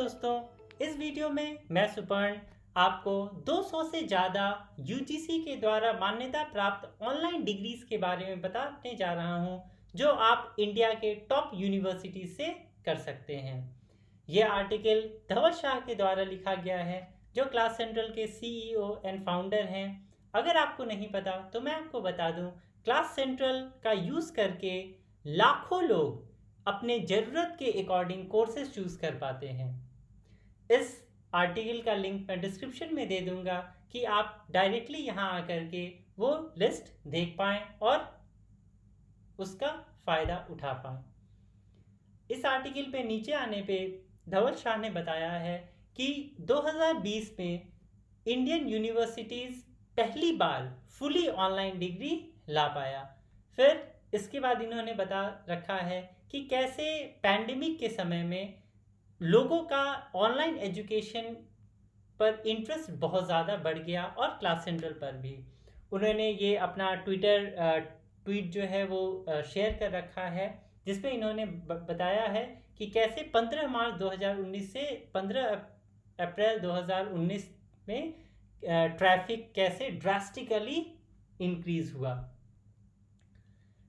दोस्तों, इस वीडियो में मैं सुपर्ण आपको 200 से ज़्यादा यूजीसी के द्वारा मान्यता प्राप्त ऑनलाइन डिग्रीज के बारे में बताने जा रहा हूं, जो आप इंडिया के टॉप यूनिवर्सिटी से कर सकते हैं। यह आर्टिकल धवल शाह के द्वारा लिखा गया है, जो क्लास सेंट्रल के सीईओ एंड फाउंडर हैं। अगर आपको नहीं पता तो मैं आपको बता दूं, क्लास सेंट्रल का यूज़ करके लाखों लोग अपने ज़रूरत के अकॉर्डिंग कोर्सेज चूज़ कर पाते हैं। इस आर्टिकल का लिंक मैं डिस्क्रिप्शन में दे दूंगा कि आप डायरेक्टली यहाँ आकर के वो लिस्ट देख पाएँ और उसका फ़ायदा उठा पाएँ। इस आर्टिकल पे नीचे आने पे धवल शाह ने बताया है कि 2020 में इंडियन यूनिवर्सिटीज़ पहली बार फुली ऑनलाइन डिग्री ला पाया। फिर इसके बाद इन्होंने बता रखा है कि कैसे पैंडेमिक के समय में लोगों का ऑनलाइन एजुकेशन पर इंटरेस्ट बहुत ज़्यादा बढ़ गया और क्लास सेंट्रल पर भी। उन्होंने ये अपना ट्वीट जो है वो शेयर कर रखा है, जिसमें इन्होंने बताया है कि कैसे 15 मार्च 2019 से 15 अप्रैल 2019 में ट्रैफिक कैसे ड्रास्टिकली इंक्रीज़ हुआ।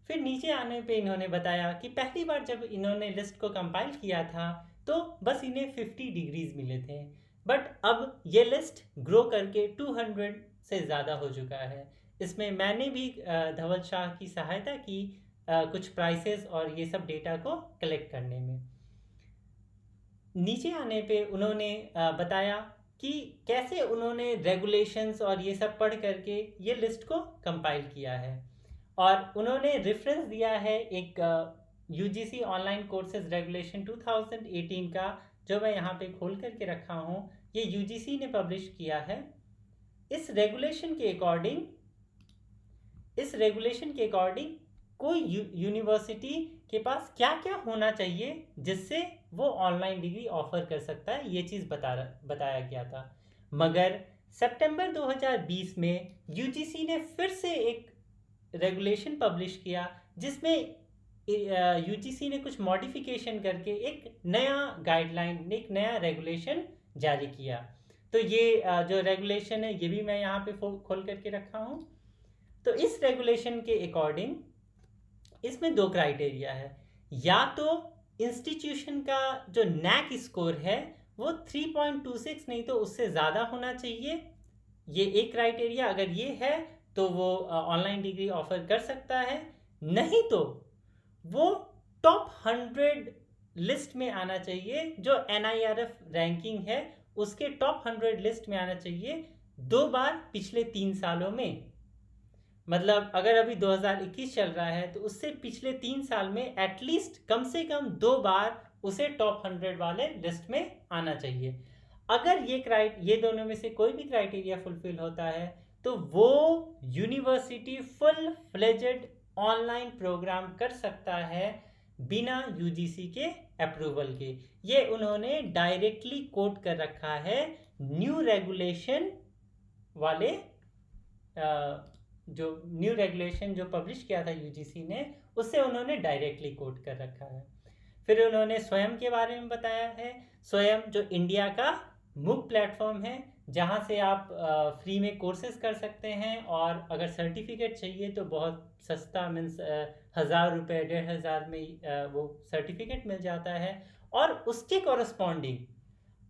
फिर नीचे आने पे इन्होंने बताया कि पहली बार जब इन्होंने लिस्ट को कंपाइल किया था तो बस इन्हें 50 डिग्रीज मिले थे, बट अब ये लिस्ट ग्रो करके 200 से ज़्यादा हो चुका है। इसमें मैंने भी धवल शाह की सहायता की कुछ प्राइसेस और ये सब डेटा को कलेक्ट करने में। नीचे आने पे उन्होंने बताया कि कैसे उन्होंने रेगुलेशंस और ये सब पढ़ करके ये लिस्ट को कंपाइल किया है, और उन्होंने रेफरेंस दिया है एक यूजीसी ऑनलाइन कोर्सेज रेगुलेशन 2018 का, जो मैं यहाँ पे खोल करके रखा हूँ। ये यूजीसी ने पब्लिश किया है। इस रेगुलेशन के अकॉर्डिंग कोई यूनिवर्सिटी के पास क्या क्या होना चाहिए जिससे वो ऑनलाइन डिग्री ऑफर कर सकता है, ये चीज़ बताया गया था। मगर सितंबर 2020 में यूजीसी ने फिर से एक रेगुलेशन पब्लिश किया, जिसमें यूजीसी ने कुछ मॉडिफिकेशन करके एक नया गाइडलाइन, एक नया रेगुलेशन जारी किया। तो ये जो रेगुलेशन है ये भी मैं यहाँ पे खोल करके रखा हूँ। तो इस रेगुलेशन के अकॉर्डिंग इसमें दो क्राइटेरिया है, या तो इंस्टीट्यूशन का जो नैक स्कोर है वो 3.26 नहीं तो उससे ज़्यादा होना चाहिए। ये एक क्राइटेरिया, अगर ये है तो वो ऑनलाइन डिग्री ऑफर कर सकता है। नहीं तो वो टॉप 100 लिस्ट में आना चाहिए, जो NIRF रैंकिंग है उसके टॉप 100 लिस्ट में आना चाहिए 2 बार पिछले 3 सालों में। मतलब अगर अभी 2021 चल रहा है तो उससे पिछले 3 साल में एटलीस्ट कम से कम 2 बार उसे टॉप 100 वाले लिस्ट में आना चाहिए। अगर ये दोनों में से कोई भी क्राइटेरिया फुलफिल होता है तो वो university full fledged online programme कर सकता है बिना यूजीसी के अप्रूवल के। ये उन्होंने डायरेक्टली कोट कर रखा है न्यू रेगुलेशन वाले, जो न्यू रेगुलेशन जो पब्लिश किया था यूजीसी ने, उससे उन्होंने डायरेक्टली कोट कर रखा है। फिर उन्होंने स्वयं के बारे में बताया है। स्वयं जो इंडिया का MOOC प्लेटफॉर्म है, जहाँ से आप फ्री में कोर्सेज कर सकते हैं, और अगर सर्टिफिकेट चाहिए तो बहुत सस्ता, मीन्स 1000 रुपये 1500 में वो सर्टिफिकेट मिल जाता है। और उसके कॉरस्पॉन्डिंग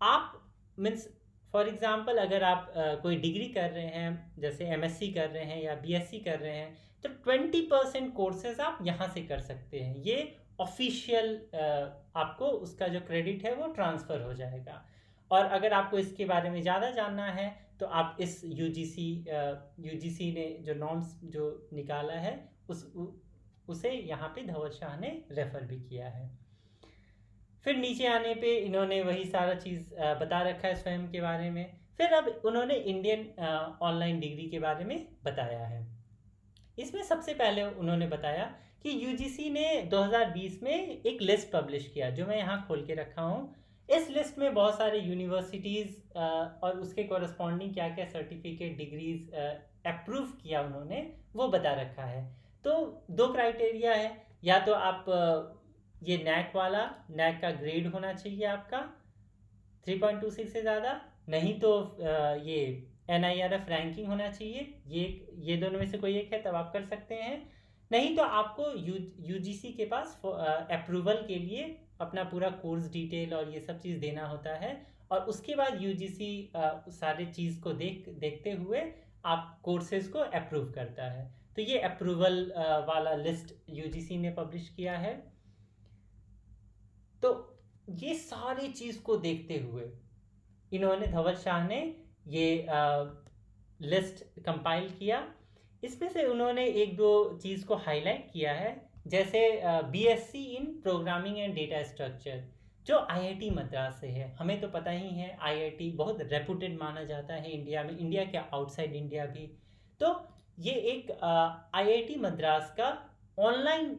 आप, मीन्स फॉर एग्ज़ाम्पल अगर आप कोई डिग्री कर रहे हैं, जैसे MSc कर रहे हैं या BSc कर रहे हैं, तो 20% कोर्सेज आप यहाँ से कर सकते हैं। ये ऑफिशियल आपको उसका जो क्रेडिट है वो ट्रांसफ़र हो जाएगा। और अगर आपको इसके बारे में ज़्यादा जानना है तो आप इस यूजीसी ने जो नॉर्म्स जो निकाला है उसे यहाँ पे धवल शाह ने रेफ़र भी किया है। फिर नीचे आने पे इन्होंने वही सारा चीज़ बता रखा है स्वयं के बारे में। फिर अब उन्होंने इंडियन ऑनलाइन डिग्री के बारे में बताया है। इसमें सबसे पहले उन्होंने बताया कि यूजीसी ने 2020 में एक लिस्ट पब्लिश किया, जो मैं यहाँ खोल के रखा हूँ। इस लिस्ट में बहुत सारे यूनिवर्सिटीज़ और उसके कॉरस्पॉन्डिंग क्या क्या सर्टिफिकेट डिग्रीज अप्रूव किया उन्होंने, वो बता रखा है। तो 2 क्राइटेरिया है, या तो आप ये नैक का ग्रेड होना चाहिए आपका, 3.26 से ज़्यादा, नहीं तो ये NIRF रैंकिंग होना चाहिए, ये दोनों में से कोई एक है तब आप कर सकते हैं। नहीं तो आपको UGC के पास अप्रूवल के लिए अपना पूरा कोर्स डिटेल और ये सब चीज़ देना होता है, और उसके बाद UGC सारे चीज़ को देखते हुए आप कोर्सेज को अप्रूव करता है। तो ये अप्रूवल वाला लिस्ट UGC ने पब्लिश किया है। तो ये सारी चीज़ को देखते हुए इन्होंने, धवल शाह ने ये लिस्ट कंपाइल किया। इसमें से उन्होंने एक दो चीज़ को हाईलाइट किया है, जैसे BSc in programming and data structure, जो IIT मद्रास से है। हमें तो पता ही है IIT बहुत रेपुटेड माना जाता है इंडिया में, इंडिया के आउटसाइड इंडिया भी। तो ये एक IIT मद्रास का ऑनलाइन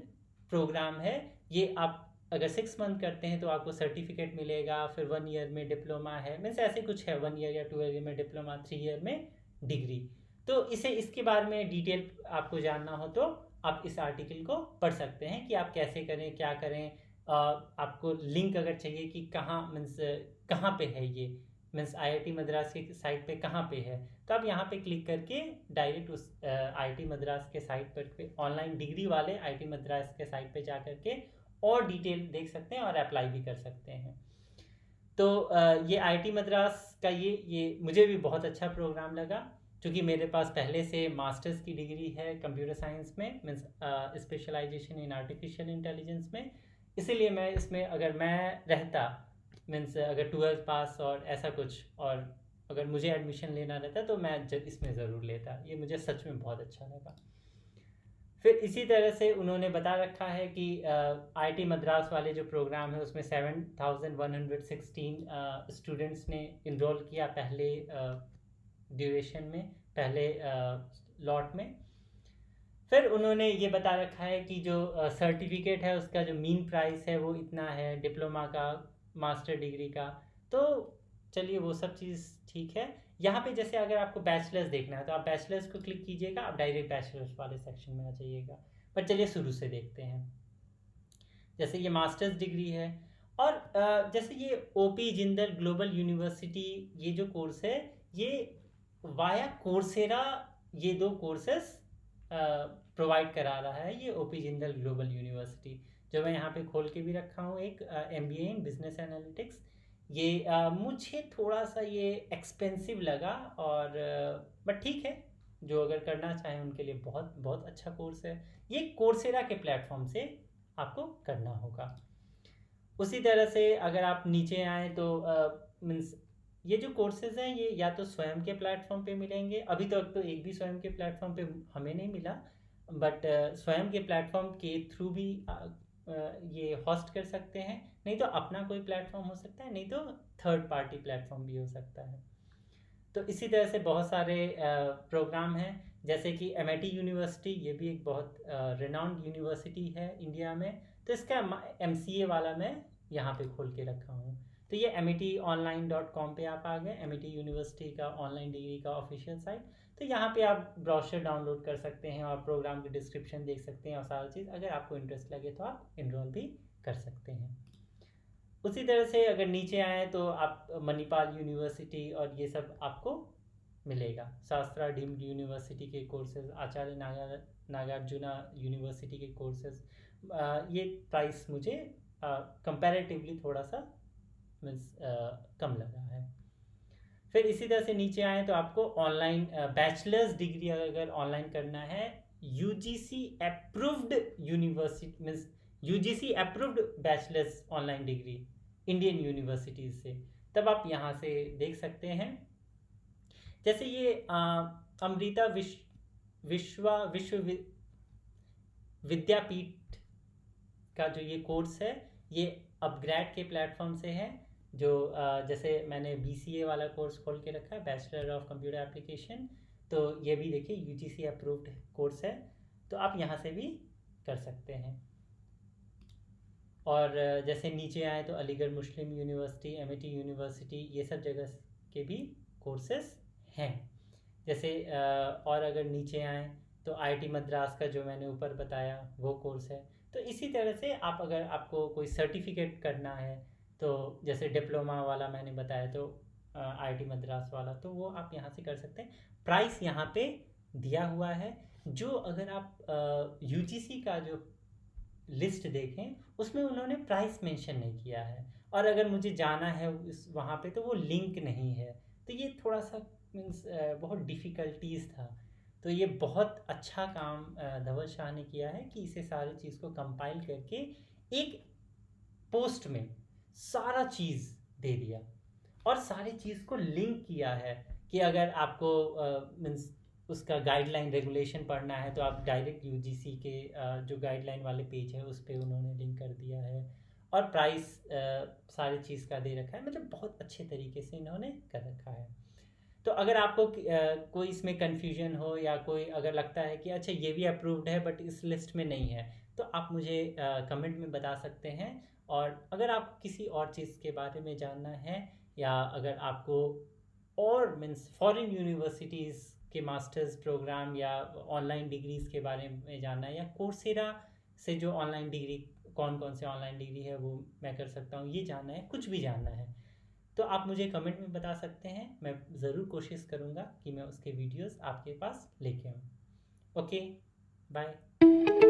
प्रोग्राम है। ये आप अगर 6 मंथ करते हैं तो आपको सर्टिफिकेट मिलेगा, फिर 1 ईयर में डिप्लोमा है, मीन्स ऐसे कुछ है, 1 ईयर या 2 ईयर में डिप्लोमा, 3 ईयर में डिग्री। तो इसके बारे में डिटेल आपको जानना हो तो आप इस आर्टिकल को पढ़ सकते हैं कि आप कैसे करें, क्या करें। आपको लिंक अगर चाहिए कि कहाँ, मीन्स कहाँ पे है ये, मीन्स IIT मद्रास की साइट पे कहाँ पे है, तो आप यहाँ पे क्लिक करके डायरेक्ट उस IIT मद्रास के साइट पर, ऑनलाइन डिग्री वाले IIT मद्रास के साइट पे जा करके और डिटेल देख सकते हैं और अप्लाई भी कर सकते हैं। तो ये IIT मद्रास का ये मुझे भी बहुत अच्छा प्रोग्राम लगा, क्योंकि मेरे पास पहले से मास्टर्स की डिग्री है कंप्यूटर साइंस में, means specialisation in artificial intelligence में। इसीलिए मैं इसमें, अगर मैं रहता, मीन्स अगर 12th पास और ऐसा कुछ, और अगर मुझे एडमिशन लेना रहता तो मैं इसमें ज़रूर लेता। ये मुझे सच में बहुत अच्छा लगा। फिर इसी तरह से उन्होंने बता रखा है कि IIT मद्रास वाले जो प्रोग्राम है उसमें 7,116 स्टूडेंट्स ने इनरोल किया पहले ड्यूरेशन में, पहले लॉट में। फिर उन्होंने ये बता रखा है कि जो सर्टिफिकेट है उसका जो मीन प्राइस है वो इतना है, डिप्लोमा का, मास्टर डिग्री का। तो चलिए वो सब चीज़ ठीक है। यहाँ पे जैसे अगर आपको बैचलर्स देखना है तो आप बैचलर्स को क्लिक कीजिएगा, आप डायरेक्ट बैचलर्स वाले सेक्शन में आ जाइएगा। पर चलिए शुरू से देखते हैं। जैसे ये मास्टर्स डिग्री है, और जैसे ये OP जिंदल ग्लोबल यूनिवर्सिटी, ये जो कोर्स है ये वाया कोर्सेरा, ये 2 कोर्सेस प्रोवाइड करा रहा है ये OP जिंदल ग्लोबल यूनिवर्सिटी, जो मैं यहाँ पे खोल के भी रखा हूँ। एक MBA इन बिजनेस एनालिटिक्स। ये मुझे थोड़ा सा ये एक्सपेंसिव लगा, और बट ठीक है, जो अगर करना चाहें उनके लिए बहुत बहुत अच्छा कोर्स है। ये कोर्सेरा के प्लेटफॉर्म से आपको करना होगा। उसी तरह से अगर आप नीचे आए तो मीन्स ये जो कोर्सेज हैं ये या तो स्वयं के प्लेटफॉर्म पे मिलेंगे। अभी तक तो एक भी स्वयं के प्लेटफॉर्म पे हमें नहीं मिला, बट स्वयं के प्लेटफॉर्म के थ्रू भी ये होस्ट कर सकते हैं। नहीं तो अपना कोई प्लेटफॉर्म हो सकता है, नहीं तो थर्ड पार्टी प्लेटफॉर्म भी हो सकता है। तो इसी तरह से बहुत सारे प्रोग्राम हैं, जैसे कि MIT यूनिवर्सिटी, ये भी एक बहुत रिनाउंड यूनिवर्सिटी है इंडिया में। तो इसका MCA वाला मैं यहाँ पे खोल के रखा हूँ। तो ये mitonline.com पे आप आ गए, MIT यूनिवर्सिटी का ऑनलाइन डिग्री का ऑफिशियल साइट। तो यहाँ पे आप ब्रोशर डाउनलोड कर सकते हैं और प्रोग्राम की डिस्क्रिप्शन देख सकते हैं और सारा चीज़। अगर आपको इंटरेस्ट लगे तो आप इनरोल भी कर सकते हैं। उसी तरह से अगर नीचे आए तो आप मणिपाल यूनिवर्सिटी और ये सब आपको मिलेगा। शास्त्रा डीम्ड यूनिवर्सिटी के कोर्सेज, आचार्य नागार्जुना यूनिवर्सिटी के कोर्सेज। ये प्राइस मुझे कंपैरेटिवली थोड़ा सा मीन्स कम लगा है। फिर इसी तरह से नीचे आए तो आपको ऑनलाइन बैचलर्स डिग्री अगर ऑनलाइन करना है, UGC approved university, means UGC approved bachelors online degree Indian universities से, तब आप यहाँ से देख सकते हैं। जैसे ये अमृता विश्व विद्यापीठ का जो ये कोर्स है, ये अपग्रेड के प्लेटफॉर्म से है। जो जैसे मैंने BCA वाला कोर्स खोल के रखा है, बैचलर ऑफ कंप्यूटर एप्लीकेशन, तो ये भी देखिए UGC अप्रूव्ड कोर्स है, तो आप यहाँ से भी कर सकते हैं। और जैसे नीचे आए तो अलीगढ़ मुस्लिम यूनिवर्सिटी, MIT यूनिवर्सिटी, ये सब जगह के भी कोर्सेस हैं। जैसे और अगर नीचे आए तो IIT मद्रास का जो मैंने ऊपर बताया वो कोर्स है। तो इसी तरह से आप, अगर आपको कोई सर्टिफिकेट करना है तो जैसे डिप्लोमा वाला मैंने बताया, तो आईआईटी मद्रास वाला, तो वो आप यहाँ से कर सकते हैं। प्राइस यहाँ पे दिया हुआ है। जो अगर आप यूजीसी का जो लिस्ट देखें उसमें उन्होंने प्राइस मेंशन नहीं किया है, और अगर मुझे जाना है उस वहाँ पे तो वो लिंक नहीं है। तो ये थोड़ा सा मीन्स बहुत डिफ़िकल्टीज़ था। तो ये बहुत अच्छा काम धवल शाह ने किया है कि इसे सारी चीज़ को कंपाइल करके एक पोस्ट में सारा चीज़ दे दिया, और सारी चीज़ को लिंक किया है कि अगर आपको मीन्स उसका गाइडलाइन रेगुलेशन पढ़ना है तो आप डायरेक्ट यूजीसी के जो गाइडलाइन वाले पेज है उस पर उन्होंने लिंक कर दिया है, और प्राइस सारी चीज़ का दे रखा है। मतलब बहुत अच्छे तरीके से इन्होंने कर रखा है। तो अगर आपको कोई इसमें कन्फ्यूजन हो, या कोई अगर लगता है कि अच्छा ये भी अप्रूव्ड है बट इस लिस्ट में नहीं है, तो आप मुझे कमेंट में बता सकते हैं। और अगर आप किसी और चीज़ के बारे में जानना है, या अगर आपको और मीन्स फॉरेन यूनिवर्सिटीज़ के मास्टर्स प्रोग्राम या ऑनलाइन डिग्रीज़ के बारे में जानना है, या कोर्सेरा से जो ऑनलाइन डिग्री कौन कौन से ऑनलाइन डिग्री है वो मैं कर सकता हूँ, ये जानना है, कुछ भी जानना है, तो आप मुझे कमेंट में बता सकते हैं। मैं ज़रूर कोशिश करूँगा कि मैं उसके वीडियोस आपके पास लेके आऊँ। Okay, bye.